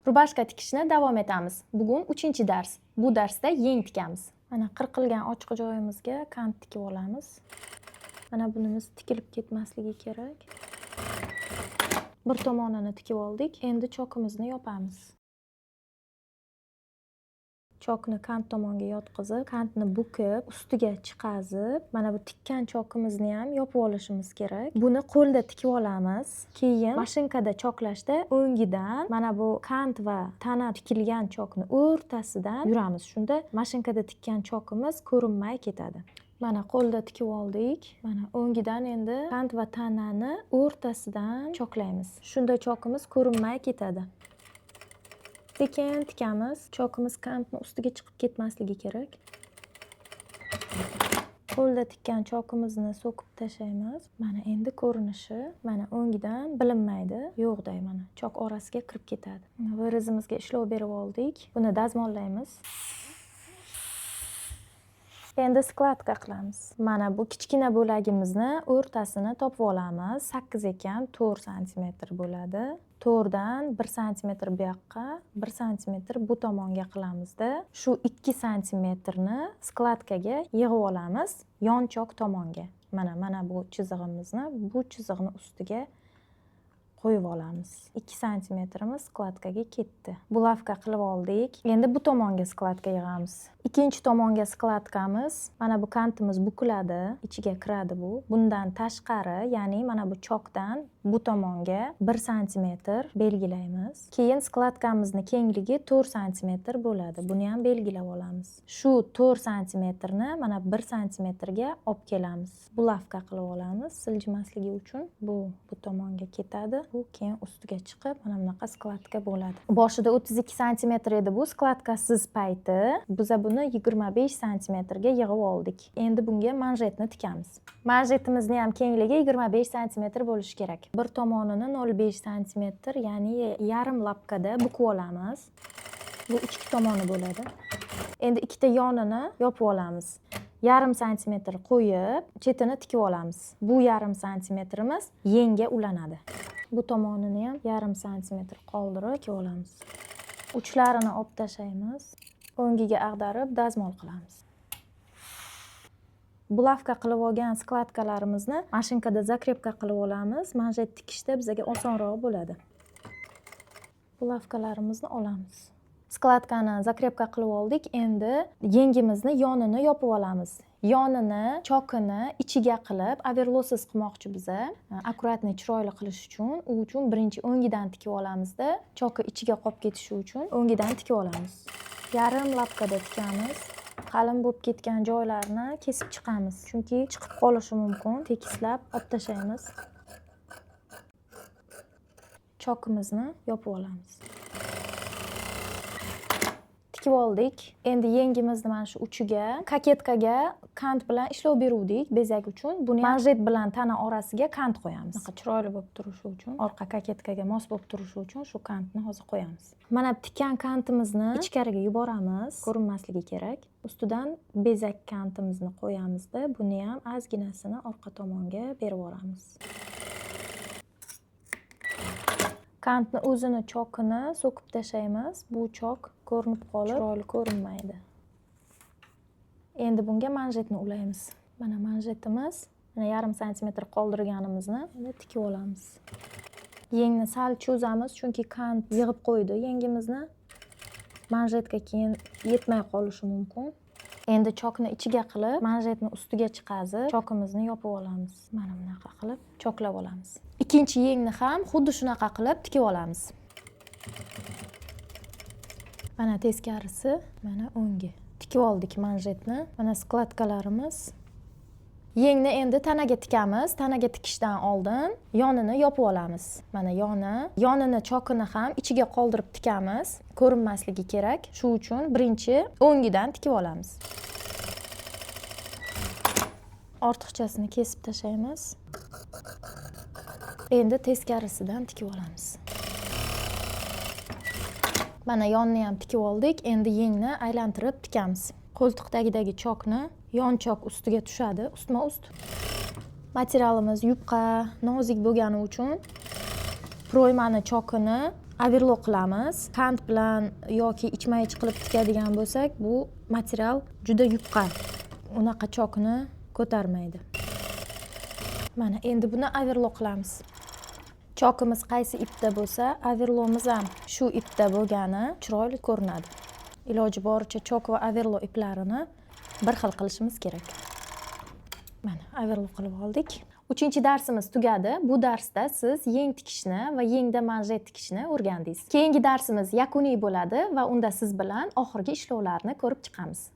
Rubashka tikishni davom etamiz. Bugun 3-dars. Bu darsda yeng tikamiz. Mana qirqilgan ochiq joyimizga kant tikib olamiz. Mana bunimiz tikilib ketmasligi kerak. Bir tomonini tikib oldik. Endi chokimizni yopamiz. Chokni kant tomonga yotqizib, kantni bukib, ustiga chiqazib, mana bu tikkan chokimizni ham yopib olishimiz kerak. Buni qo'lda tikib olamiz. Keyin mashinkada choklashda o'ngidan mana bu kant va tana tikilgan chokni o'rtasidan yuramiz. Shunda mashinkada tikkan chokimiz ko'rinmay ketadi. Mana qo'lda tikib oldik. Mana o'ngidan endi kant va tanani o'rtasidan choklaymiz. Shunda chokimiz ko'rinmay ketadi. Sekin tikamiz. Chokimiz kantni ustiga chiqib ketmasligi kerak. Qo'lda tikkan chokimizni so'kib tashlaymiz. Mana endi ko'rinishi mana o'ngidan bilinmaydi. Yo'qday mana chok orasiga kirib ketadi. Bir izimizga ishlov berib oldik. Buni dazmollaymiz. Endi skladka qilamiz. Mana bu kichkina bo'lagimizni o'rtasini topib olamiz. 8 ekan, 4 sm bo'ladi. 4 dan 1 sm bu yoqqa, 1 sm bu tomonga qilamizda, shu 2 sm-ni skladkaga yig'ib olamiz yon chok tomonga. Mana bu chizig'imizni bu chizig'ni ustiga qo'yib olamiz. 2 sm-imiz skladkaga ketdi. Bulavka qilib oldik. Endi bu tomonga skladka yig'amiz. Ikkinchi tomonga skladkamiz, mana bu kantimiz bukiladi, ichiga kiradi bu. Bundan tashqari, ya'ni mana bu chokdan bu tomonga 1 sm belgilaymiz. Keyin skladkamizni kengligi 4 sm bo'ladi. Buni ham belgilab olamiz. Shu 4 sm-ni mana 1 sm-ga olib kelamiz. Bulavka qilib olamiz siljimasligi uchun. Bu tomonga ketadi. Bu keyin ustiga chiqib, mana bunaqa skladka bo'ladi. Boshida 32 sm edi bu skladkasiz payti. Biz buni 25 sm-ga yig'ib oldik. Endi bunga manjetni tikamiz. Manjetimizni ham kengligi 25 sm bo'lishi kerak. Bir tomonini 0,5 sm, ya'ni yarim lapkada bukib olamiz. Bu ichki tomoni bo'ladi. Endi ikkita yonini yopib olamiz. Yarim santimetr qo'yib, chetini tikib olamiz. Bu yarim santimetrimiz yengga ulanadi. Bu tomonini ham yarim santimetr qoldirib tikib olamiz. Uchlarini olib tashlaymiz. O'ngiga ag'darib dazmol qilamiz. Bulavka qilib olgan skladkalarimizni mashinkada zakrepka qilib olamiz. Manjet tikishda bizga osonroq bo'ladi. Bulavkalarimizni olamiz. Skladkani zakrepka qilib oldik. Endi yengimizni yonini yopib olamiz. Yonini, chokini ichiga qilib overlossiz qilmoqchi biza. Akkuratni chiroyli qilish uchun, u uchun birinchi o'ngidan tikib olamizda, choki ichiga qolib ketishi uchun o'ngidan tikib olamiz. Yarim lapkada tikamiz. Qalin bo'lib ketgan joylarni kesib chiqamiz, chunki chiqib qolishi mumkin. Tekislab olib tashlaymiz. Chokimizni yopib olamiz. Tikib oldik. Endi yengimizni mana shu uchiga, kaketkaga kant bilan ishlov beruvdik bezak uchun. Buni manjet bilan tana orasiga kant qo'yamiz. Chiroyli bo'lib turishi uchun, orqa kaketkaga mos bo'lib turishi uchun shu kantni hozir qo'yamiz. Mana tikkan kantimizni ichkariga yuboramiz, ko'rinmasligi kerak. Ustidan bezak kantimizni qo'yamizda, buni ham ozginasini orqa tomonga berib olamiz. Kantni o'zini chokini so'kib tashlaymiz. Bu chok ko'rinib qolib, chiroyli ko'rinmaydi. Endi bunga manjetni ulaymiz. Mana manjetimiz, mana yarim santimetr qoldirganimizni endi tikib olamiz. Yengni sal cho'zamiz, chunki kant yig'ib qo'ydi yengimizni. Manjetga keyin yetmay qolishi mumkin. Endi chokni ichiga qilib, manjetni ustiga chiqazib, chokimizni yopib olamiz. Mana bunaqa qilib choklab olamiz. Ikkinchi yengni ham xuddi shunaqa qilib tikib olamiz. Mana teskarisi, mana o'ngi. Tikib oldik manjetni. Mana skladkalarimiz. Yengni endi tanaga tikamiz. Tanaga tikishdan oldin yonini yopib olamiz. Mana yonini chokini ham ichiga qoldirib tikamiz. Ko'rinmasligi kerak. Shu uchun birinchi o'ngidan tikib olamiz. Ortiqchasini kesib tashlaymiz. Endi teskarisidan tikib olamiz. Mana yonni ham tikib oldik. Endi yengni aylantirib tikamiz. Qo'ltiqdagidagi chokni yon chok ustiga tushadi, ustma-ust. Materialimiz yupqa, nozik bo'lgani uchun proymani chokini overlock qilamiz. Kant bilan yoki ichma-ich qilib tikadigan bo'lsak, bu material juda yupqa. Unaqa chokni ko'tarmaydi. Mana endi buni overlock qilamiz. Chokimiz qaysi ipda bo'lsa, overlockimiz ham shu ipda bo'lgani chiroyli ko'rinadi. Iloji boricha chok va overlock iplarini bir xil qilishimiz kerak. Mana overlock qilib oldik. 3-darsimiz tugadi. Bu darsda siz yeng tikishni va yengda manjet tikishni o'rgandingiz. Keyingi darsimiz yakuniy bo'ladi va unda siz bilan oxirgi ishlovlarni ko'rib chiqamiz.